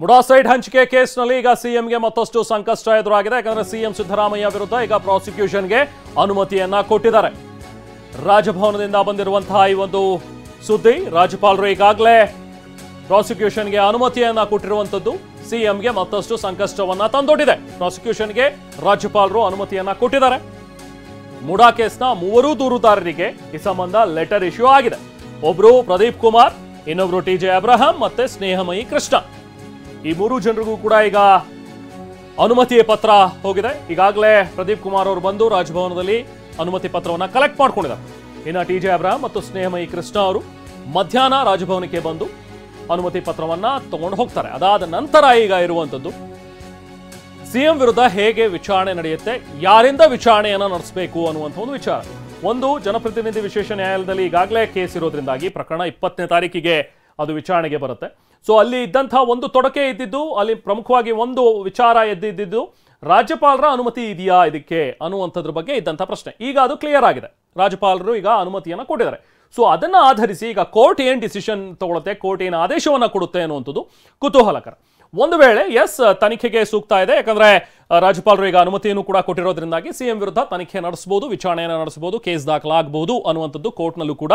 MUDA site ಹಂಚಿಕೆ ಕೇಸ್ನಲ್ಲಿ ಈಗ ಸಿಎಂಗೆ ಮತ್ತಷ್ಟು ಸಂಕಷ್ಟ ಎದುರಾಗಿದೆ. ಯಾಕಂದ್ರೆ ಸಿಎಂ ಸಿದ್ದರಾಮಯ್ಯ ವಿರುದ್ಧ ಈಗ ಪ್ರಾಸಿಕ್ಯೂಷನ್ಗೆ ಅನುಮತಿಯನ್ನ ಕೊಟ್ಟಿದ್ದಾರೆ. ರಾಜಭವನದಿಂದ ಬಂದಿರುವಂತಹ ಈ ಒಂದು ಸುದ್ದಿ, ರಾಜ್ಯಪಾಲರು ಈಗಾಗಲೇ ಪ್ರಾಸಿಕ್ಯೂಷನ್ಗೆ ಅನುಮತಿಯನ್ನ ಕೊಟ್ಟಿರುವಂತದ್ದು ಸಿಎಂಗೆ ಮತ್ತಷ್ಟು ಸಂಕಷ್ಟವನ್ನ ತಂದೊಡ್ಡಿದೆ. ಪ್ರಾಸಿಕ್ಯೂಷನ್ಗೆ ರಾಜ್ಯಪಾಲರು ಅನುಮತಿಯನ್ನ ಕೊಟ್ಟಿದ್ದಾರೆ. ಮುಡಾ ಕೇಸ್ನ ಮೂವರು ದೂರುದಾರರಿಗೆ ಈ ಸಂಬಂಧ ಲೆಟರ್ ಇಶ್ಯೂ ಆಗಿದೆ. ಒಬ್ರು ಪ್ರದೀಪ್ ಕುಮಾರ್, ಇನ್ನೊಬ್ರು ಟಿಜೆ ಅಬ್ರಹಾಂ ಮತ್ತೆ ಸ್ನೇಹಮಯಿ ಕೃಷ್ಣ. ಈ ಮೂರು ಜನರಿಗೂ ಕೂಡ ಈಗ ಅನುಮತಿ ಪತ್ರ ಹೋಗಿದೆ. ಈಗಾಗಲೇ ಪ್ರದೀಪ್ ಕುಮಾರ್ ಅವರು ಬಂದು ರಾಜಭವನದಲ್ಲಿ ಅನುಮತಿ ಪತ್ರವನ್ನು ಕಲೆಕ್ಟ್ ಮಾಡ್ಕೊಂಡಿದ್ದಾರೆ. ಇನ್ನು ಟಿಜೆ ಅಬ್ರಹಾಂ ಮತ್ತು ಸ್ನೇಹಮಯಿ ಕೃಷ್ಣ ಅವರು ಮಧ್ಯಾಹ್ನ ರಾಜಭವನಕ್ಕೆ ಬಂದು ಅನುಮತಿ ಪತ್ರವನ್ನ ತಗೊಂಡು ಹೋಗ್ತಾರೆ. ಅದಾದ ನಂತರ ಈಗ ಇರುವಂತದ್ದು ಸಿಎಂ ವಿರುದ್ಧ ಹೇಗೆ ವಿಚಾರಣೆ ನಡೆಯುತ್ತೆ, ಯಾರಿಂದ ವಿಚಾರಣೆಯನ್ನ ನಡೆಸಬೇಕು ಅನ್ನುವಂಥ ಒಂದು ವಿಚಾರ. ಒಂದು, ಜನಪ್ರತಿನಿಧಿ ವಿಶೇಷ ನ್ಯಾಯಾಲಯದಲ್ಲಿ ಈಗಾಗಲೇ ಕೇಸ್ ಇರೋದ್ರಿಂದಾಗಿ ಪ್ರಕರಣ 20ನೇ ತಾರೀಕಿಗೆ ಅದು ವಿಚಾರಣೆಗೆ ಬರುತ್ತೆ. ಸೊ ಅಲ್ಲಿ ಇದ್ದಂತಹ ಒಂದು ತೊಡಕೆ ಇದ್ದಿದ್ದು, ಅಲ್ಲಿ ಪ್ರಮುಖವಾಗಿ ಒಂದು ವಿಚಾರ ಎದ್ದಿದ್ದು ರಾಜ್ಯಪಾಲರ ಅನುಮತಿ ಇದೆಯಾ ಇದಕ್ಕೆ ಅನ್ನುವಂಥದ್ರ ಬಗ್ಗೆ ಇದ್ದಂಥ ಪ್ರಶ್ನೆ. ಈಗ ಅದು ಕ್ಲಿಯರ್ ಆಗಿದೆ. ರಾಜ್ಯಪಾಲರು ಈಗ ಅನುಮತಿಯನ್ನು ಕೊಟ್ಟಿದ್ದಾರೆ. ಸೊ ಅದನ್ನು ಆಧರಿಸಿ ಈಗ ಕೋರ್ಟ್ ಏನು ಡಿಸಿಷನ್ ತಗೊಳುತ್ತೆ, ಕೋರ್ಟ್ ಏನು ಆದೇಶವನ್ನು ಕೊಡುತ್ತೆ ಅನ್ನುವಂಥದ್ದು ಕುತೂಹಲಕರ. ಒಂದು ವೇಳೆ ಎಸ್ ತನಿಖೆಗೆ ಸೂಕ್ತ ಇದೆ, ಯಾಕಂದ್ರೆ ರಾಜ್ಯಪಾಲರು ಈಗ ಅನುಮತಿಯನ್ನು ಕೂಡ ಕೊಟ್ಟಿರೋದ್ರಿಂದಾಗಿ ಸಿಎಂ ವಿರುದ್ಧ ತನಿಖೆ ನಡೆಸಬಹುದು, ವಿಚಾರಣೆಯನ್ನು ನಡೆಸಬಹುದು, ಕೇಸ್ ದಾಖಲಾಗಬಹುದು ಅನ್ನುವಂಥದ್ದು ಕೋರ್ಟ್ನಲ್ಲೂ ಕೂಡ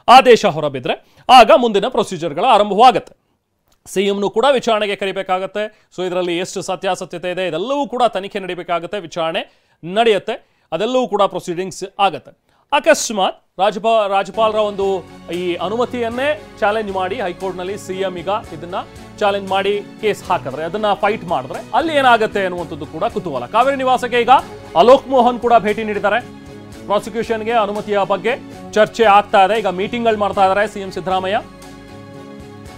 ಆದೇಶ ಹೊರಬಿದ್ರೆ ಆಗ ಮುಂದಿನ ಪ್ರೊಸೀಜರ್ಗಳ ಆರಂಭವಾಗುತ್ತೆ. ಸಿಎಂನು ಕೂಡ ವಿಚಾರಣೆಗೆ ಕರಿಬೇಕಾಗತ್ತೆ. ಸೊ ಇದರಲ್ಲಿ ಎಷ್ಟು ಸತ್ಯಾಸತ್ಯತೆ ಇದೆ ಇದೆಲ್ಲವೂ ಕೂಡ ತನಿಖೆ ನಡೀಬೇಕಾಗತ್ತೆ, ವಿಚಾರಣೆ ನಡೆಯುತ್ತೆ, ಅದೆಲ್ಲವೂ ಕೂಡ ಪ್ರೊಸೀಡಿಂಗ್ಸ್ ಆಗತ್ತೆ. ಅಕಸ್ಮಾತ್ ರಾಜ್ಯಪಾಲರ ಒಂದು ಈ ಅನುಮತಿಯನ್ನೇ ಚಾಲೆಂಜ್ ಮಾಡಿ ಹೈಕೋರ್ಟ್ನಲ್ಲಿ ಸಿಎಂ ಈಗ ಇದನ್ನ ಚಾಲೆಂಜ್ ಮಾಡಿ ಕೇಸ್ ಹಾಕಿದ್ರೆ, ಅದನ್ನ ಫೈಟ್ ಮಾಡಿದ್ರೆ ಅಲ್ಲಿ ಏನಾಗುತ್ತೆ ಅನ್ನುವಂಥದ್ದು ಕೂಡ ಕುತೂಹಲ. ಕಾವೇರಿ ನಿವಾಸಕ್ಕೆ ಈಗ ಅಲೋಕ್ ಮೋಹನ್ ಕೂಡ ಭೇಟಿ ನೀಡಿದ್ದಾರೆ. ಪ್ರಾಸಿಕ್ಯೂಷನ್ಗೆ ಅನುಮತಿಯ ಬಗ್ಗೆ ಚರ್ಚೆ ಆಗ್ತಾ ಇದೆ. ಈಗ ಮೀಟಿಂಗ್ಗಳು ಮಾಡ್ತಾ ಇದ್ದಾರೆ ಸಿಎಂ ಸಿದ್ದರಾಮಯ್ಯ.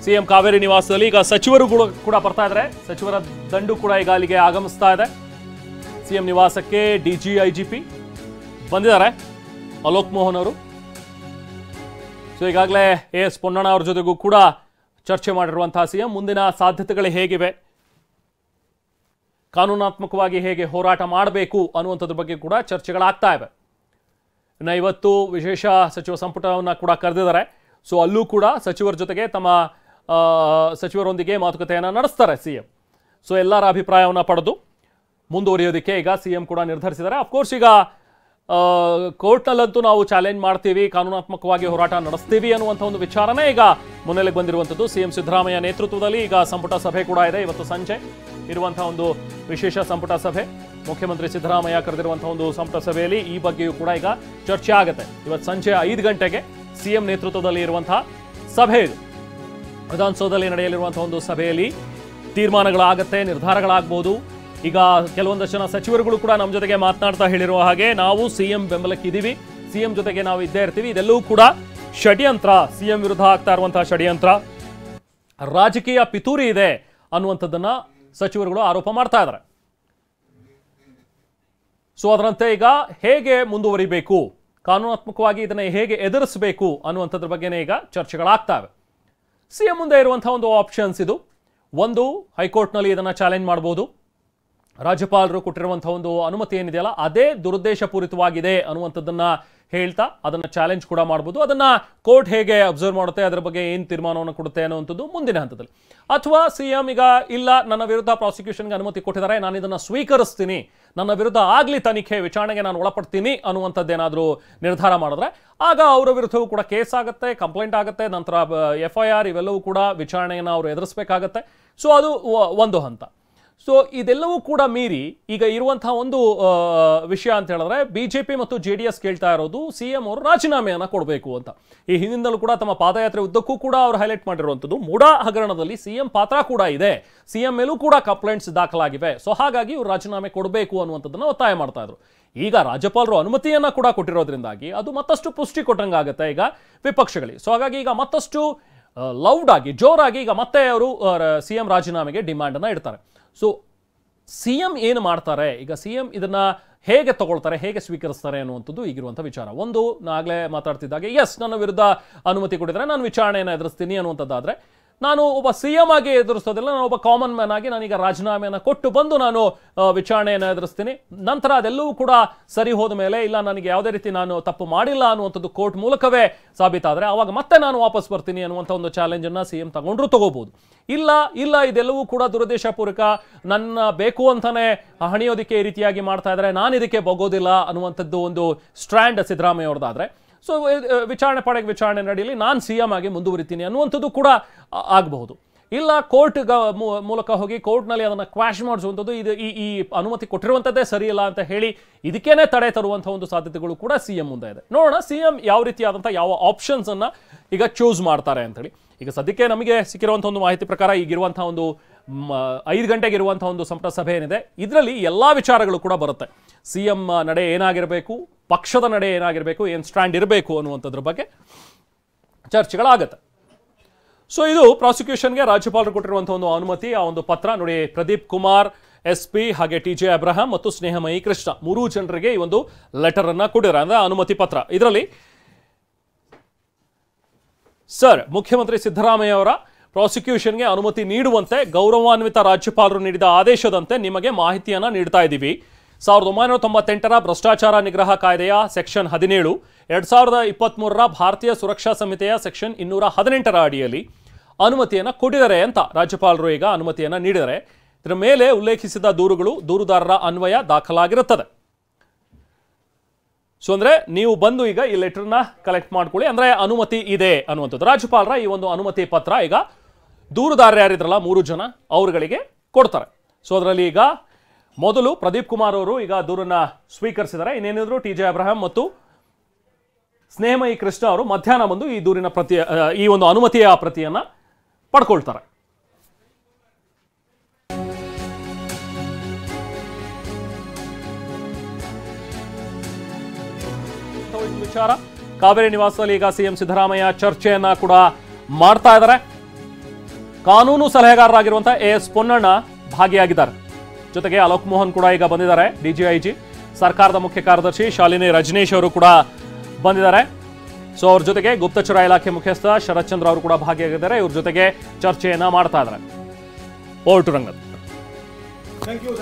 ಸಿಎಂ ಕಾವೇರಿ ನಿವಾಸದಲ್ಲಿ ಈಗ ಸಚಿವರು ಕೂಡ ಬರ್ತಾ ಇದ್ದಾರೆ. ಸಚಿವರ ದಂಡು ಕೂಡ ಈಗ ಅಲ್ಲಿಗೆ ಆಗಮಿಸ್ತಾ ಇದೆ. ಸಿಎಂ ನಿವಾಸಕ್ಕೆ DGIGP ಬಂದಿದ್ದಾರೆ ಅಲೋಕ್ ಮೋಹನ್ ಅವರು. ಸೊ ಈಗಾಗಲೇ AS ಪೊನ್ನಣ್ಣ ಅವ್ರ ಜೊತೆಗೂ ಕೂಡ ಚರ್ಚೆ ಮಾಡಿರುವಂತಹ ಸಿಎಂ ಮುಂದಿನ ಸಾಧ್ಯತೆಗಳು ಹೇಗಿವೆ, ಕಾನೂನಾತ್ಮಕವಾಗಿ ಹೇಗೆ ಹೋರಾಟ ಮಾಡಬೇಕು ಅನ್ನುವಂಥದ್ರ ಬಗ್ಗೆ ಕೂಡ ಚರ್ಚೆಗಳಾಗ್ತಾ ಇವೆ. ಇನ್ನು ಇವತ್ತು ವಿಶೇಷ ಸಚಿವ ಸಂಪುಟವನ್ನು ಕೂಡ ಕರೆದಿದ್ದಾರೆ. ಸೊ ಅಲ್ಲೂ ಕೂಡ ಸಚಿವರ ಜೊತೆಗೆ ತಮ್ಮ ಸಚಿವರೊಂದಿಗೆ ಮಾತುಕತೆಯನ್ನು ನಡೆಸ್ತಾರೆ ಸಿಎಂ. ಸೊ ಎಲ್ಲರ ಅಭಿಪ್ರಾಯವನ್ನು ಪಡೆದು ಮುಂದುವರಿಯೋದಕ್ಕೆ ಈಗ ಸಿಎಂ ಕೂಡ ನಿರ್ಧರಿಸಿದ್ದಾರೆ. ಅಫ್ಕೋರ್ಸ್ ಈಗ ಕೋರ್ಟ್ನಲ್ಲಂತೂ ನಾವು ಚಾಲೆಂಜ್ ಮಾಡ್ತೀವಿ, ಕಾನೂನಾತ್ಮಕವಾಗಿ ಹೋರಾಟ ನಡೆಸ್ತೀವಿ ಅನ್ನುವಂಥ ಒಂದು ವಿಚಾರನೇ ಈಗ ಮುನ್ನೆಲೆಗೆ ಬಂದಿರುವಂಥದ್ದು. ಸಿಎಂ ಸಿದ್ದರಾಮಯ್ಯ ನೇತೃತ್ವದಲ್ಲಿ ಈಗ ಸಂಪುಟ ಸಭೆ ಕೂಡ ಇದೆ. ಇವತ್ತು ಸಂಜೆ ಇರುವಂತಹ ಒಂದು ವಿಶೇಷ ಸಂಪುಟ ಸಭೆ, ಮುಖ್ಯಮಂತ್ರಿ ಸಿದ್ದರಾಮಯ್ಯ ಕರೆದಿರುವಂತಹ ಒಂದು ಸಂಪುಟ ಸಭೆಯಲ್ಲಿ ಈ ಬಗ್ಗೆಯೂ ಕೂಡ ಈಗ ಚರ್ಚೆ ಆಗುತ್ತೆ. ಇವತ್ತು ಸಂಜೆ 5 ಗಂಟೆಗೆ ಸಿಎಂ ನೇತೃತ್ವದಲ್ಲಿ ಇರುವಂತಹ ಸಭೆ ಇದು. ವಿಧಾನಸೌಧದಲ್ಲಿ ನಡೆಯಲಿರುವಂತಹ ಒಂದು ಸಭೆಯಲ್ಲಿ ತೀರ್ಮಾನಗಳಾಗತ್ತೆ, ನಿರ್ಧಾರಗಳಾಗಬಹುದು. ಈಗ ಕೆಲವೊಂದಷ್ಟು ಜನ ಸಚಿವರುಗಳು ಕೂಡ ನಮ್ಮ ಜೊತೆಗೆ ಮಾತನಾಡ್ತಾ ಹೇಳಿರುವ ಹಾಗೆ ನಾವು ಸಿಎಂ ಬೆಂಬಲಕ್ಕಿದ್ದೀವಿ, ಸಿಎಂ ಜೊತೆಗೆ ನಾವು ಇದ್ದೇ ಇರ್ತೀವಿ, ಇದೆಲ್ಲವೂ ಕೂಡ ಷಡ್ಯಂತ್ರ, ಸಿಎಂ ವಿರುದ್ಧ ಆಗ್ತಾ ಇರುವಂತಹ ಷಡ್ಯಂತ್ರ, ರಾಜಕೀಯ ಪಿತೂರಿ ಇದೆ ಅನ್ನುವಂಥದ್ದನ್ನ ಸಚಿವರುಗಳು ಆರೋಪ ಮಾಡ್ತಾ ಇದ್ದಾರೆ. ಸೊ ಅದರಂತೆ ಈಗ ಹೇಗೆ ಮುಂದುವರಿಬೇಕು, ಕಾನೂನಾತ್ಮಕವಾಗಿ ಇದನ್ನ ಹೇಗೆ ಎದುರಿಸಬೇಕು ಅನ್ನುವಂಥದ್ರ ಬಗ್ಗೆನೇ ಈಗ ಚರ್ಚೆಗಳಾಗ್ತವೆ. ಸಿಎಂ ಮುಂದೆ ಇರುವಂತಹ ಒಂದು ಆಪ್ಷನ್ಸ್ ಇದು. ಒಂದು, ಹೈಕೋರ್ಟ್ನಲ್ಲಿ ಇದನ್ನ ಚಾಲೆಂಜ್ ಮಾಡಬಹುದು. ರಾಜ್ಯಪಾಲರು ಕೊಟ್ಟಿರುವಂತಹ ಒಂದು ಅನುಮತಿ ಏನಿದೆಯಲ್ಲ ಅದೇ ದುರುದ್ದೇಶಪೂರಿತವಾಗಿದೆ ಅನ್ನುವಂಥದ್ದನ್ನ ಹೇಳ್ತಾ ಅದನ್ನ ಚಾಲೆಂಜ್ ಕೂಡ ಮಾಡಬಹುದು. ಅದನ್ನ ಕೋರ್ಟ್ ಹೇಗೆ ಅಬ್ಸರ್ವ್ ಮಾಡುತ್ತೆ, ಅದರ ಬಗ್ಗೆ ಏನು ತೀರ್ಮಾನವನ್ನು ಕೊಡುತ್ತೆ ಅನ್ನುವಂಥದ್ದು ಮುಂದಿನ ಹಂತದಲ್ಲಿ. ಅಥವಾ ಸಿಎಂ ಈಗ ಇಲ್ಲ, ನನ್ನ ವಿರುದ್ಧ ಪ್ರಾಸಿಕ್ಯೂಷನ್ಗೆ ಅನುಮತಿ ಕೊಟ್ಟಿದ್ದಾರೆ, ನಾನು ಇದನ್ನ ಸ್ವೀಕರಿಸ್ತೀನಿ, ನನ್ನ ವಿರುದ್ಧ ಆಗ್ಲಿ ತನಿಖೆ, ವಿಚಾರಣೆಗೆ ನಾನು ಒಳಪಡ್ತೀನಿ ಅನ್ನುವಂಥದ್ದೇನಾದರೂ ನಿರ್ಧಾರ ಮಾಡಿದ್ರೆ ಆಗ ಅವರ ವಿರುದ್ಧವೂ ಕೂಡ ಕೇಸ್ ಆಗುತ್ತೆ, ಕಂಪ್ಲೇಂಟ್ ಆಗುತ್ತೆ, ನಂತರ FIR ಇವೆಲ್ಲವೂ ಕೂಡ ವಿಚಾರಣೆಯನ್ನು ಅವರು ಎದುರಿಸಬೇಕಾಗತ್ತೆ. ಸೊ ಅದು ಒಂದು ಹಂತ. ಸೊ ಇದೆಲ್ಲವೂ ಕೂಡ ಮೀರಿ ಈಗ ಇರುವಂತಹ ಒಂದು ವಿಷಯ ಅಂತ ಹೇಳಿದ್ರೆ BJP ಮತ್ತು JDS ಕೇಳ್ತಾ ಇರೋದು ಸಿಎಂ ಅವರು ರಾಜೀನಾಮೆಯನ್ನು ಕೊಡಬೇಕು ಅಂತ. ಈ ಹಿಂದಿನಲ್ಲೂ ಕೂಡ ತಮ್ಮ ಪಾದಯಾತ್ರೆ ಉದ್ದಕ್ಕೂ ಕೂಡ ಅವರು ಹೈಲೈಟ್ ಮಾಡಿರುವಂಥದ್ದು ಮುಡಾ ಹಗರಣದಲ್ಲಿ ಸಿಎಂ ಪಾತ್ರ ಕೂಡ ಇದೆ, ಸಿಎಂ ಮೇಲೂ ಕೂಡ ಕಂಪ್ಲೇಂಟ್ಸ್ ದಾಖಲಾಗಿವೆ. ಸೊ ಹಾಗಾಗಿ ಇವರು ರಾಜೀನಾಮೆ ಕೊಡಬೇಕು ಅನ್ನುವಂಥದ್ದನ್ನು ಒತ್ತಾಯ ಮಾಡ್ತಾ ಇದ್ರು. ಈಗ ರಾಜ್ಯಪಾಲರು ಅನುಮತಿಯನ್ನ ಕೂಡ ಕೊಟ್ಟಿರೋದ್ರಿಂದಾಗಿ ಅದು ಮತ್ತಷ್ಟು ಪುಷ್ಟಿ ಕೊಟ್ಟಂಗಾಗುತ್ತೆ ಈಗ ವಿಪಕ್ಷಗಳಿಗೆ. ಸೊ ಹಾಗಾಗಿ ಈಗ ಮತ್ತಷ್ಟು ಲೌಡ್ ಆಗಿ, ಜೋರಾಗಿ ಈಗ ಮತ್ತೆ ಅವರು ಸಿಎಂ ರಾಜೀನಾಮೆಗೆ ಡಿಮ್ಯಾಂಡ್ ಅನ್ನ ಇಡ್ತಾರೆ. ಸೊ ಸಿಎಂ ಏನು ಮಾಡ್ತಾರೆ, ಈಗ ಸಿಎಂ ಇದನ್ನ ಹೇಗೆ ತಗೊಳ್ತಾರೆ, ಹೇಗೆ ಸ್ವೀಕರಿಸ್ತಾರೆ ಅನ್ನುವಂಥದ್ದು ಈಗಿರುವಂಥ ವಿಚಾರ. ಒಂದು, ನಾಗಲೇ ಮಾತಾಡ್ತಿದ್ದಾಗೆ ಎಸ್ ನನ್ನ ವಿರುದ್ಧ ಅನುಮತಿ ಕೊಟ್ಟಿದ್ರೆ ನಾನು ವಿಚಾರಣೆಯನ್ನು ಎದುರಿಸ್ತೀನಿ ಅನ್ನುವಂಥದ್ದಾದ್ರೆ ನಾನು ಒಬ್ಬ CM ಆಗಿ ಎದುರಿಸೋದಿಲ್ಲ, ನಾನು ಒಬ್ಬ ಕಾಮನ್ ಮ್ಯಾನ್ ಆಗಿ ನಾನೀಗ ರಾಜೀನಾಮೆಯನ್ನು ಕೊಟ್ಟು ಬಂದು ನಾನು ವಿಚಾರಣೆಯನ್ನು ಎದುರಿಸ್ತೀನಿ. ನಂತರ ಅದೆಲ್ಲವೂ ಕೂಡ ಸರಿ ಹೋದ ಮೇಲೆ ಇಲ್ಲ ನನಗೆ ಯಾವುದೇ ರೀತಿ ನಾನು ತಪ್ಪು ಮಾಡಿಲ್ಲ ಅನ್ನುವಂಥದ್ದು ಕೋರ್ಟ್ ಮೂಲಕವೇ ಸಾಬೀತಾದರೆ ಆವಾಗ ಮತ್ತೆ ನಾನು ವಾಪಸ್ ಬರ್ತೀನಿ ಅನ್ನುವಂಥ ಒಂದು ಚಾಲೆಂಜನ್ನು CM ತಗೊಂಡ್ರು ತಗೋಬಹುದು. ಇಲ್ಲ ಇದೆಲ್ಲವೂ ಕೂಡ ದುರುದ್ದೇಶಪೂರ್ವಕ, ನನ್ನ ಬೇಕು ಅಂತಾನೆ ಹಣಿಯೋದಕ್ಕೆ ಈ ರೀತಿಯಾಗಿ ಮಾಡ್ತಾ ಇದ್ದಾರೆ, ನಾನು ಇದಕ್ಕೆ ಬಗ್ಗೋದಿಲ್ಲ ಅನ್ನುವಂಥದ್ದು ಒಂದು ಸ್ಟ್ಯಾಂಡ್ ಸಿದ್ದರಾಮಯ್ಯ ಅವ್ರದ್ದಾದ್ರೆ ಸೊ ವಿಚಾರಣೆ ನಡೀಲಿ, ನಾನು CM ಆಗಿ ಮುಂದುವರಿತೀನಿ ಅನ್ನುವಂಥದ್ದು ಕೂಡ ಆಗಬಹುದು. ಇಲ್ಲ ಕೋರ್ಟ್ ಮೂಲಕ ಹೋಗಿ ಕೋರ್ಟ್ನಲ್ಲಿ ಅದನ್ನು ಕ್ವಾಶ್ ಮಾಡಿಸುವಂಥದ್ದು, ಇದು ಈ ಅನುಮತಿ ಕೊಟ್ಟಿರುವಂಥದ್ದೇ ಸರಿಯಿಲ್ಲ ಅಂತ ಹೇಳಿ ಇದಕ್ಕೇನೆ ತಡೆ ತರುವಂಥ ಒಂದು ಸಾಧ್ಯತೆಗಳು ಕೂಡ CM ಮುಂದೆ ಇದೆ. ನೋಡೋಣ CM ಯಾವ ರೀತಿಯಾದಂಥ ಯಾವ ಆಪ್ಷನ್ಸ್ ಅನ್ನ ಈಗ ಚೂಸ್ ಮಾಡ್ತಾರೆ ಅಂತೇಳಿ. ಈಗ ಸದ್ಯಕ್ಕೆ ನಮಗೆ ಸಿಕ್ಕಿರುವಂಥ ಒಂದು ಮಾಹಿತಿ ಪ್ರಕಾರ ಈಗಿರುವಂಥ ಒಂದು 5 ಗಂಟೆಗೆ ಇರುವಂಥ ಒಂದು ಸಂಪುಟ ಸಭೆ ಏನಿದೆ ಇದರಲ್ಲಿ ಎಲ್ಲ ವಿಚಾರಗಳು ಕೂಡ ಬರುತ್ತೆ. CM ನಡೆ ಏನಾಗಿರಬೇಕು, ಪಕ್ಷದ ನಡೆ ಏನಾಗಿರಬೇಕು, ಏನು ಸ್ಟ್ಯಾಂಡ್ ಇರಬೇಕು ಅನ್ನುವಂಥದ್ರ ಬಗ್ಗೆ ಚರ್ಚೆಗಳಾಗುತ್ತೆ. ಸೊ ಇದು ಪ್ರಾಸಿಕ್ಯೂಷನ್ಗೆ ರಾಜ್ಯಪಾಲರು ಕೊಟ್ಟಿರುವಂಥ ಒಂದು ಅನುಮತಿ, ಆ ಒಂದು ಪತ್ರ ನೋಡಿ. ಪ್ರದೀಪ್ ಕುಮಾರ್ SP ಹಾಗೆ TJ ಅಬ್ರಹಾಂ ಮತ್ತು ಸ್ನೇಹಮಯಿ ಕೃಷ್ಣ 3 ಜನರಿಗೆ ಈ ಒಂದು ಲೆಟರ್ ಅನ್ನ ಕೊಟ್ಟಿದ್ದಾರೆ, ಅಂದ್ರೆ ಅನುಮತಿ ಪತ್ರ. ಇದರಲ್ಲಿ ಸರ್, ಮುಖ್ಯಮಂತ್ರಿ ಸಿದ್ದರಾಮಯ್ಯ ಅವರ ಪ್ರಾಸಿಕ್ಯೂಷನ್ಗೆ ಅನುಮತಿ ನೀಡುವಂತೆ ಗೌರವಾನ್ವಿತ ರಾಜ್ಯಪಾಲರು ನೀಡಿದ ಆದೇಶದಂತೆ ನಿಮಗೆ ಮಾಹಿತಿಯನ್ನ ನೀಡ್ತಾ ಇದ್ದೀವಿ. 1998ರ ಭ್ರಷ್ಟಾಚಾರ ನಿಗ್ರಹ ಕಾಯ್ದೆಯ ಸೆಕ್ಷನ್ 17, 2023ರ ಭಾರತೀಯ ಸುರಕ್ಷಾ ಸಮಿತಿಯ ಸೆಕ್ಷನ್ 218ರ ಅಡಿಯಲ್ಲಿ ಅನುಮತಿಯನ್ನು ಕೊಟ್ಟಿದ್ದಾರೆ ಅಂತ ರಾಜ್ಯಪಾಲರು ಈಗ ಅನುಮತಿಯನ್ನು ನೀಡಿದ್ದಾರೆ. ಇದರ ಮೇಲೆ ಉಲ್ಲೇಖಿಸಿದ ದೂರುಗಳು ದೂರುದಾರರ ಅನ್ವಯ ದಾಖಲಾಗಿರುತ್ತದೆ. ಸೊ ಅಂದ್ರೆ ನೀವು ಬಂದು ಈಗ ಈ ಲೆಟರ್ನ ಕಲೆಕ್ಟ್ ಮಾಡ್ಕೊಳ್ಳಿ, ಅಂದ್ರೆ ಅನುಮತಿ ಇದೆ ಅನ್ನುವಂಥದ್ದು. ರಾಜ್ಯಪಾಲರ ಈ ಒಂದು ಅನುಮತಿ ಪತ್ರ ಈಗ ದೂರುದಾರರು ಯಾರಿದ್ರಲ್ಲ 3 ಜನ ಅವರುಗಳಿಗೆ ಕೊಡ್ತಾರೆ. ಸೊ ಅದರಲ್ಲಿ ಈಗ ಮೊದಲು ಪ್ರದೀಪ್ ಕುಮಾರ್ ಅವರು ಈಗ ದೂರನ್ನ ಸ್ವೀಕರಿಸಿದ್ದಾರೆ. ಇನ್ನೇನಿದ್ರು TJ ಅಬ್ರಹಾಂ ಮತ್ತು ಸ್ನೇಹಮಯಿ ಕೃಷ್ಣ ಅವರು ಮಧ್ಯಾಹ್ನ ಬಂದು ಈ ದೂರಿನ ಈ ಒಂದು ಅನುಮತಿಯ ಪ್ರತಿಯನ್ನ ಪಡ್ಕೊಳ್ತಾರೆ. ವಿಚಾರ ಕಾವೇರಿ ನಿವಾಸದಲ್ಲಿ ಈಗ CM ಸಿದ್ದರಾಮಯ್ಯ ಚರ್ಚೆಯನ್ನ ಕೂಡ ಮಾಡ್ತಾ ಇದ್ದಾರೆ. ಕಾನೂನು ಸಲಹೆಗಾರರಾಗಿರುವಂತಹ AS ಪೊನ್ನಣ್ಣ ಭಾಗಿಯಾಗಿದ್ದಾರೆ. ಜೊತೆಗೆ ಅಲೋಕ್ ಮೋಹನ್ ಕೂಡ ಈಗ ಬಂದಿದ್ದಾರೆ. DGIG ಸರ್ಕಾರದ ಮುಖ್ಯ ಕಾರ್ಯದರ್ಶಿ ಶಾಲಿನಿ ರಜನೀಶ್ ಅವರು ಕೂಡ ಬಂದಿದ್ದಾರೆ. ಸೊ ಅವ್ರ ಜೊತೆಗೆ ಗುಪ್ತಚರ ಇಲಾಖೆ ಮುಖ್ಯಸ್ಥ ಶರತ್ ಚಂದ್ರ ಅವರು ಕೂಡ ಭಾಗಿಯಾಗಿದ್ದಾರೆ. ಇವ್ರ ಜೊತೆಗೆ ಚರ್ಚೆಯನ್ನ ಮಾಡ್ತಾ ಇದ್ದಾರೆ. ಓಟು ರಂಗದ್. ಥ್ಯಾಂಕ್ ಯು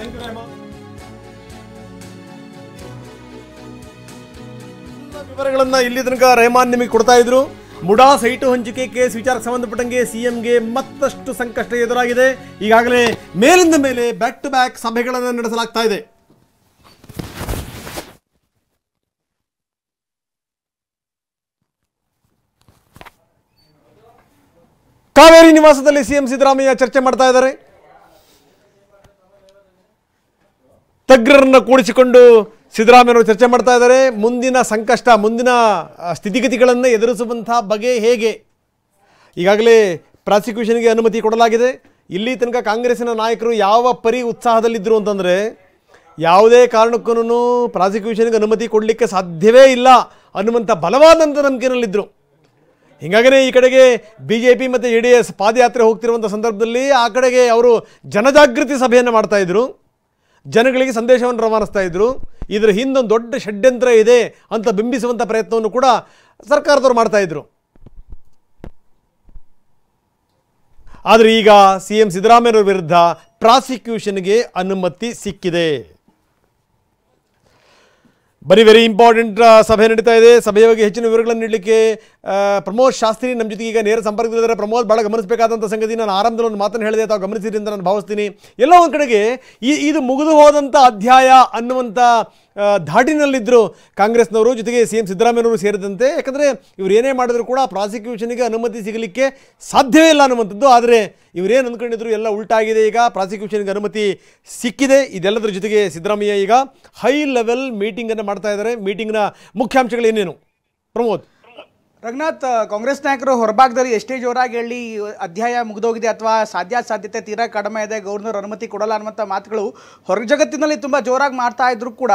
ವಿವರಗಳನ್ನ ಇಲ್ಲಿ ತನಕ ರೆಹಮಾನ್ ನಿಮಗೆ ಕೊಡ್ತಾ ಇದ್ರು. ಮುಡಾ ಸೈಟು ಹಂಚಿಕೆ ಕೇಸ್ ವಿಚಾರಕ್ಕೆ ಸಂಬಂಧಪಟ್ಟಂಗೆ CMಗೆ ಮತ್ತಷ್ಟು ಸಂಕಷ್ಟ ಎದುರಾಗಿದೆ. ಈಗಾಗಲೇ ಮೇಲಿಂದ ಮೇಲೆ ಬ್ಯಾಕ್ ಟು ಬ್ಯಾಕ್ ಸಭೆಗಳನ್ನು ನಡೆಸಲಾಗ್ತಾ ಇದೆ. ಕಾವೇರಿ ನಿವಾಸದಲ್ಲಿ CM ಸಿದ್ದರಾಮಯ್ಯ ಚರ್ಚೆ ಮಾಡ್ತಾ ಇದ್ದಾರೆ. ತಜ್ಞರನ್ನು ಕೂಡಿಸಿಕೊಂಡು ಸಿದ್ದರಾಮಯ್ಯವರು ಚರ್ಚೆ ಮಾಡ್ತಾ ಇದ್ದಾರೆ. ಮುಂದಿನ ಸಂಕಷ್ಟ, ಮುಂದಿನ ಸ್ಥಿತಿಗತಿಗಳನ್ನು ಎದುರಿಸುವಂತಹ ಬಗೆ ಹೇಗೆ. ಈಗಾಗಲೇ ಪ್ರಾಸಿಕ್ಯೂಷನ್ಗೆ ಅನುಮತಿ ಕೊಡಲಾಗಿದೆ. ಇಲ್ಲಿ ತನಕ ಕಾಂಗ್ರೆಸ್ಸಿನ ನಾಯಕರು ಯಾವ ಪರಿ ಉತ್ಸಾಹದಲ್ಲಿದ್ದರು ಅಂತಂದರೆ, ಯಾವುದೇ ಕಾರಣಕ್ಕೂ ಪ್ರಾಸಿಕ್ಯೂಷನ್ಗೆ ಅನುಮತಿ ಕೊಡಲಿಕ್ಕೆ ಸಾಧ್ಯವೇ ಇಲ್ಲ ಅನ್ನುವಂಥ ಬಲವಾದಂಥ ನಂಬಿಕೆಯಲ್ಲಿದ್ದರು. ಹೀಗಾಗೇ ಈ ಕಡೆಗೆ BJP ಮತ್ತು JDS ಪಾದಯಾತ್ರೆ ಹೋಗ್ತಿರುವಂಥ ಸಂದರ್ಭದಲ್ಲಿ ಆ ಕಡೆಗೆ ಅವರು ಜನಜಾಗೃತಿ ಸಭೆಯನ್ನು ಮಾಡ್ತಾಯಿದ್ರು, ಜನಗಳಿಗೆ ಸಂದೇಶವನ್ನು ರವಾನಿಸ್ತಾ ಇದ್ರು. ಇದರ ಹಿಂದೊಂದು ದೊಡ್ಡ ಷಡ್ಯಂತ್ರ ಇದೆ ಅಂತ ಬಿಂಬಿಸುವಂಥ ಪ್ರಯತ್ನವನ್ನು ಕೂಡ ಸರ್ಕಾರದವರು ಮಾಡ್ತಾಯಿದ್ರು. ಆದರೆ ಈಗ CM ಸಿದ್ದರಾಮಯ್ಯರ ವಿರುದ್ಧ ಪ್ರಾಸಿಕ್ಯೂಷನ್ಗೆ ಅನುಮತಿ ಸಿಕ್ಕಿದೆ. ವೆರಿ ಇಂಪಾರ್ಟೆಂಟ್ ಸಭೆ ನಡೀತಾ ಇದೆ. ಸಭೆಯ ಬಗ್ಗೆ ಹೆಚ್ಚಿನ ವಿವರಗಳನ್ನು ನೀಡಲಿಕ್ಕೆ ಪ್ರಮೋದ್ ಶಾಸ್ತ್ರಿ ನಮ್ಮ ಜೊತೆಗೆ ಈಗ ನೇರ ಸಂಪರ್ಕದಲ್ಲಿದ್ದಾರೆ. ಪ್ರಮೋದ್, ಭಾಳ ಗಮನಿಸಬೇಕಾದಂಥ ಸಂಗತಿ, ನಾನು ಆರಂಭದಲ್ಲಿ ಒಂದು ಮಾತನ್ನು ಹೇಳಿದೆ, ತಾವು ಗಮನಿಸಿರಿ ಅಂತ ನಾನು ಭಾವಿಸ್ತೀನಿ. ಎಲ್ಲೋ ಒಂದು ಕಡೆಗೆ ಇದು ಮುಗಿದು ಹೋದಂಥ ಅಧ್ಯಾಯ ಅನ್ನುವಂಥ ಧಾಟಿನಲ್ಲಿದ್ದರು ಕಾಂಗ್ರೆಸ್ನವರು, ಜೊತೆಗೆ CM ಸಿದ್ದರಾಮಯ್ಯನವರು ಸೇರಿದಂತೆ. ಯಾಕಂದರೆ ಇವರು ಏನೇ ಮಾಡಿದ್ರು ಕೂಡ ಪ್ರಾಸಿಕ್ಯೂಷನ್ಗೆ ಅನುಮತಿ ಸಿಗಲಿಕ್ಕೆ ಸಾಧ್ಯವೇ ಇಲ್ಲ ಅನ್ನುವಂಥದ್ದು. ಆದರೆ ಇವರೇನು ಅಂದ್ಕೊಂಡಿದ್ರು ಎಲ್ಲ ಉಲ್ಟಾಗಿದೆ. ಈಗ ಪ್ರಾಸಿಕ್ಯೂಷನ್ಗೆ ಅನುಮತಿ ಸಿಕ್ಕಿದೆ. ಇದೆಲ್ಲದರ ಜೊತೆಗೆ ಸಿದ್ದರಾಮಯ್ಯ ಈಗ ಹೈ ಲೆವೆಲ್ ಮೀಟಿಂಗನ್ನು ಮಾಡ್ತಾ ಇದ್ದಾರೆ. ಮೀಟಿಂಗ್ನ ಮುಖ್ಯಾಂಶಗಳು ಏನೇನು ಪ್ರಮೋದ್? ರಘುನಾಥ್, ಕಾಂಗ್ರೆಸ್ ನಾಯಕರು ಹೊರಭಾಗದಲ್ಲಿ ಎಷ್ಟೇ ಜೋರಾಗಿ ಹೇಳಿ ಅಧ್ಯಾಯ ಮುಗಿದೋಗಿದೆ ಅಥವಾ ಸಾಧ್ಯತೆ ತೀರಾ ಕಡಿಮೆ ಇದೆ, ಗವರ್ನರ್ ಅನುಮತಿ ಕೊಡಲ್ಲ ಅನ್ನುವಂಥ ಮಾತುಗಳು ಹೊರ ಜಗತ್ತಿನಲ್ಲಿ ತುಂಬ ಜೋರಾಗಿ ಮಾಡ್ತಾ ಇದ್ರು ಕೂಡ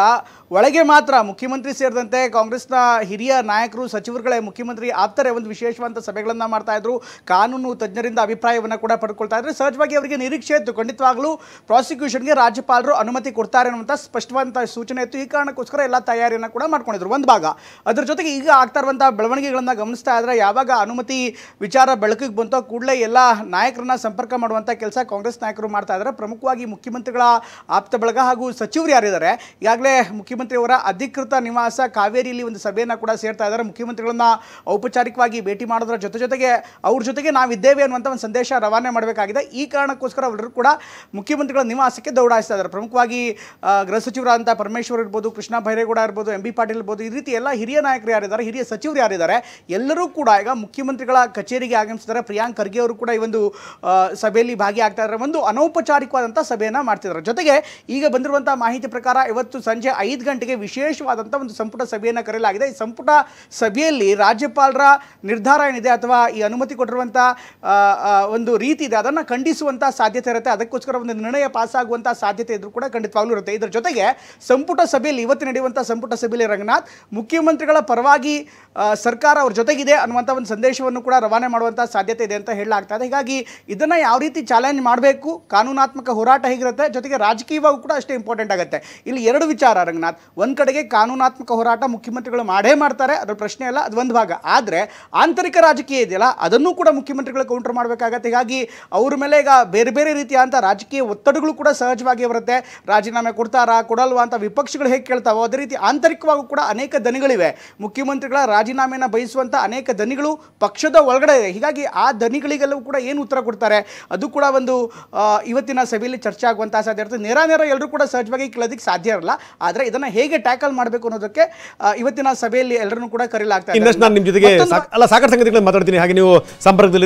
ಒಳಗೆ ಮಾತ್ರ ಮುಖ್ಯಮಂತ್ರಿ ಸೇರಿದಂತೆ ಕಾಂಗ್ರೆಸ್ನ ಹಿರಿಯ ನಾಯಕರು, ಸಚಿವರುಗಳೇ, ಮುಖ್ಯಮಂತ್ರಿ ಆಪ್ತರೇ ಒಂದು ವಿಶೇಷವಾದ ಸಭೆಗಳನ್ನು ಮಾಡ್ತಾ ಇದ್ರು. ಕಾನೂನು ತಜ್ಞರಿಂದ ಅಭಿಪ್ರಾಯವನ್ನು ಕೂಡ ಪಡ್ಕೊಳ್ತಾ ಇದ್ರು. ಸಹಜವಾಗಿ ಅವರಿಗೆ ನಿರೀಕ್ಷೆ ಇತ್ತು, ಖಂಡಿತವಾಗ್ಲೂ ಪ್ರಾಸಿಕ್ಯೂಷನ್ಗೆ ರಾಜ್ಯಪಾಲರು ಅನುಮತಿ ಕೊಡ್ತಾರೆ ಅನ್ನುವಂಥ ಸ್ಪಷ್ಟವಾದಂಥ ಸೂಚನೆ ಇತ್ತು. ಈ ಕಾರಣಕ್ಕೋಸ್ಕರ ಎಲ್ಲ ತಯಾರಿಯನ್ನು ಕೂಡ ಮಾಡ್ಕೊಂಡಿದ್ರು ಒಂದು ಭಾಗ. ಅದರ ಜೊತೆಗೆ ಈಗ ಆಗ್ತಾ ಇರುವಂಥ ಬೆಳವಣಿಗೆಗಳನ್ನು ಗಮನಿಸ್ತಾ ಇದ್ರೆ ಯಾವಾಗ ಅನುಮತಿ ವಿಚಾರ ಬೆಳಕಿಗೆ ಬಂತೋ ಕೂಡಲೇ ಎಲ್ಲ ನಾಯಕರನ್ನ ಸಂಪರ್ಕ ಮಾಡುವಂಥ ಕೆಲಸ ಕಾಂಗ್ರೆಸ್ ನಾಯಕರು ಮಾಡ್ತಾ ಇದ್ದಾರೆ. ಪ್ರಮುಖವಾಗಿ ಮುಖ್ಯಮಂತ್ರಿಗಳ ಆಪ್ತ ಬಳಗ ಹಾಗೂ ಸಚಿವರು ಯಾರಿದ್ದಾರೆ, ಈಗಾಗಲೇ ಮುಖ್ಯಮಂತ್ರಿಯವರ ಅಧಿಕೃತ ನಿವಾಸ ಕಾವೇರಿಯಲ್ಲಿ ಒಂದು ಸಭೆಯನ್ನು ಕೂಡ ಸೇರ್ತಾ ಇದ್ದಾರೆ. ಮುಖ್ಯಮಂತ್ರಿಗಳನ್ನ ಔಪಚಾರಿಕವಾಗಿ ಭೇಟಿ ಮಾಡೋದ್ರ ಜೊತೆಗೆ ಅವ್ರ ಜೊತೆಗೆ ನಾವಿದ್ದೇವೆ ಅನ್ನುವಂಥ ಒಂದು ಸಂದೇಶ ರವಾನೆ ಮಾಡಬೇಕಾಗಿದೆ. ಈ ಕಾರಣಕ್ಕೋಸ್ಕರ ಅವರೆಲ್ಲರೂ ಕೂಡ ಮುಖ್ಯಮಂತ್ರಿಗಳ ನಿವಾಸಕ್ಕೆ ದೌಡಾಯಿಸ್ತಾ ಇದ್ದಾರೆ. ಪ್ರಮುಖವಾಗಿ ಗೃಹ ಸಚಿವರಾದಂಥ ಪರಮೇಶ್ವರ್ ಇರ್ಬೋದು, ಕೃಷ್ಣ ಬೈರೇಗೌಡ ಇರ್ಬೋದು, ಎಂ ಬಿ ಪಾಟೀಲ್ ಇರ್ಬೋದು, ಈ ರೀತಿ ಎಲ್ಲ ಹಿರಿಯ ನಾಯಕರು ಯಾರಿದ್ದಾರೆ, ಹಿರಿಯ ಸಚಿವರು ಯಾರಿದ್ದಾರೆ, ಎಲ್ಲರೂ ಕೂಡ ಈಗ ಮುಖ್ಯಮಂತ್ರಿಗಳ ಕಚೇರಿಗೆ ಆಗಮಿಸಿದ್ದಾರೆ. ಪ್ರಿಯಾಂಕ್ ಖರ್ಗೆ ಅವರು ಕೂಡ ಈ ಒಂದು ಸಭೆಯಲ್ಲಿ ಭಾಗಿಯಾಗ್ತಾ ಇದ್ದಾರೆ. ಒಂದು ಅನೌಪಚಾರಿಕವಾದಂಥ ಸಭೆಯನ್ನು ಮಾಡ್ತಿದ್ದಾರೆ. ಜೊತೆಗೆ ಈಗ ಬಂದಿರುವಂಥ ಮಾಹಿತಿ ಪ್ರಕಾರ ಇವತ್ತು ಸಂಜೆ 5 ಗಂಟೆಗೆ ವಿಶೇಷವಾದಂಥ ಒಂದು ಸಂಪುಟ ಸಭೆಯನ್ನು ಕರೆಯಲಾಗಿದೆ. ಈ ಸಂಪುಟ ಸಭೆಯಲ್ಲಿ ರಾಜ್ಯಪಾಲರ ನಿರ್ಧಾರ ಏನಿದೆ ಅಥವಾ ಈ ಅನುಮತಿ ಕೊಟ್ಟಿರುವಂಥ ಒಂದು ರೀತಿ ಇದೆ ಅದನ್ನು ಖಂಡಿಸುವಂಥ ಸಾಧ್ಯತೆ ಇರುತ್ತೆ. ಅದಕ್ಕೋಸ್ಕರ ಒಂದು ನಿರ್ಣಯ ಪಾಸ್ ಆಗುವಂಥ ಸಾಧ್ಯತೆ ಇದ್ರೂ ಕೂಡ ಖಂಡಿತವಾಗ್ಲೂ ಇರುತ್ತೆ. ಇದರ ಜೊತೆಗೆ ಸಂಪುಟ ಸಭೆಯಲ್ಲಿ ಇವತ್ತು ನಡೆಯುವಂಥ ಸಂಪುಟ ಸಭೆಯಲ್ಲಿ ರಂಗನಾಥ್ ಮುಖ್ಯಮಂತ್ರಿಗಳ ಪರವಾಗಿ ಸರ್ಕಾರ ಅವ್ರ ಜೊತೆಗಿದೆ ಅನ್ನುವಂಥ ಒಂದು ಸಂದೇಶವನ್ನು ಕೂಡ ರವಾನೆ ಮಾಡುವಂಥ ಸಾಧ್ಯತೆ ಇದೆ ಅಂತ ಹೇಳಲಾಗ್ತಾ ಇದೆ. ಹೀಗಾಗಿ ಇದನ್ನು ಯಾವ ರೀತಿ ಚಾಲೆಂಜ್ ಮಾಡಬೇಕು, ಕಾನೂನಾತ್ಮಕ ಹೋರಾಟ ಹೇಗಿರುತ್ತೆ, ಜೊತೆಗೆ ರಾಜಕೀಯವಾಗೂ ಕೂಡ ಅಷ್ಟೇ ಇಂಪಾರ್ಟೆಂಟ್ ಆಗುತ್ತೆ. ಇಲ್ಲಿ 2 ವಿಚಾರ ರಂಗನಾಥ್. ಒಂದು ಕಡೆಗೆ ಕಾನೂನಾತ್ಮಕ ಹೋರಾಟ ಮುಖ್ಯಮಂತ್ರಿಗಳು ಮಾಡೇ ಮಾಡ್ತಾರೆ, ಅದರ ಪ್ರಶ್ನೆ ಇಲ್ಲ, ಅದು ಒಂದು ಭಾಗ. ಆದರೆ ಆಂತರಿಕ ರಾಜಕೀಯ ಇದೆಯಲ್ಲ ಅದನ್ನು ಕೂಡ ಮುಖ್ಯಮಂತ್ರಿಗಳು ಕೌಂಟರ್ ಮಾಡಬೇಕಾಗತ್ತೆ. ಹೀಗಾಗಿ ಅವ್ರ ಮೇಲೆ ಈಗ ಬೇರೆ ಬೇರೆ ರೀತಿಯಾದಂಥ ರಾಜಕೀಯ ಒತ್ತಡಗಳು ಕೂಡ ಸಹಜವಾಗಿ ಬರುತ್ತೆ. ರಾಜೀನಾಮೆ ಕೊಡ್ತಾರಾ ಕೊಡಲ್ವಾ ಅಂತ ವಿಪಕ್ಷಗಳು ಹೇಗೆ ಕೇಳ್ತಾವೋ ಅದೇ ರೀತಿ ಆಂತರಿಕವಾಗೂ ಕೂಡ ಅನೇಕ ದನಿಗಳಿವೆ. ಮುಖ್ಯಮಂತ್ರಿಗಳ ರಾಜೀನಾಮೆಯನ್ನು ಬಯಸುವಂಥ ಅನೇಕ ದನಿಗಳು ಪಕ್ಷದ ಒಳಗಡೆ ಇದೆ. ಹೀಗಾಗಿ ಆ ದನಿಗಳಿಗೆಲ್ಲವೂ ಕೂಡ ಏನು ಉತ್ತರ ಕೊಡ್ತಾರೆ ಅದು ಕೂಡ ಒಂದು ಇವತ್ತಿನ ಸಭೆಯಲ್ಲಿ ಚರ್ಚೆ ಆಗುವಂಥ ಸಾಧ್ಯ ಇರುತ್ತೆ. ನೇರ ಎಲ್ಲರೂ ಕೂಡ ಸಹಜವಾಗಿ ಕೇಳೋದಕ್ಕೆ ಸಾಧ್ಯ ಇರಲ್ಲ. ಆದರೆ ಇದನ್ನು ಹೇಗೆ ಟ್ಯಾಕಲ್ ಮಾಡಬೇಕು ಅನ್ನೋದಕ್ಕೆ ಇವತ್ತಿನ ಸಭೆಯಲ್ಲಿ ಎಲ್ಲರನ್ನೂ ಕೂಡ ಕರೆಯಲಾಗ್ತಾ ಇದೆ. ಇನ್ನಷ್ಟು ನಾನು ನಿಮ್ಮ ಜೊತೆಗೆ ಸಾಕಷ್ಟು ಸಂಗತಿಗಳನ್ನು ಮಾತಾಡ್ತೀನಿ. ಹಾಗೆ ನೀವು ಸಂಪರ್ಕದಲ್ಲಿ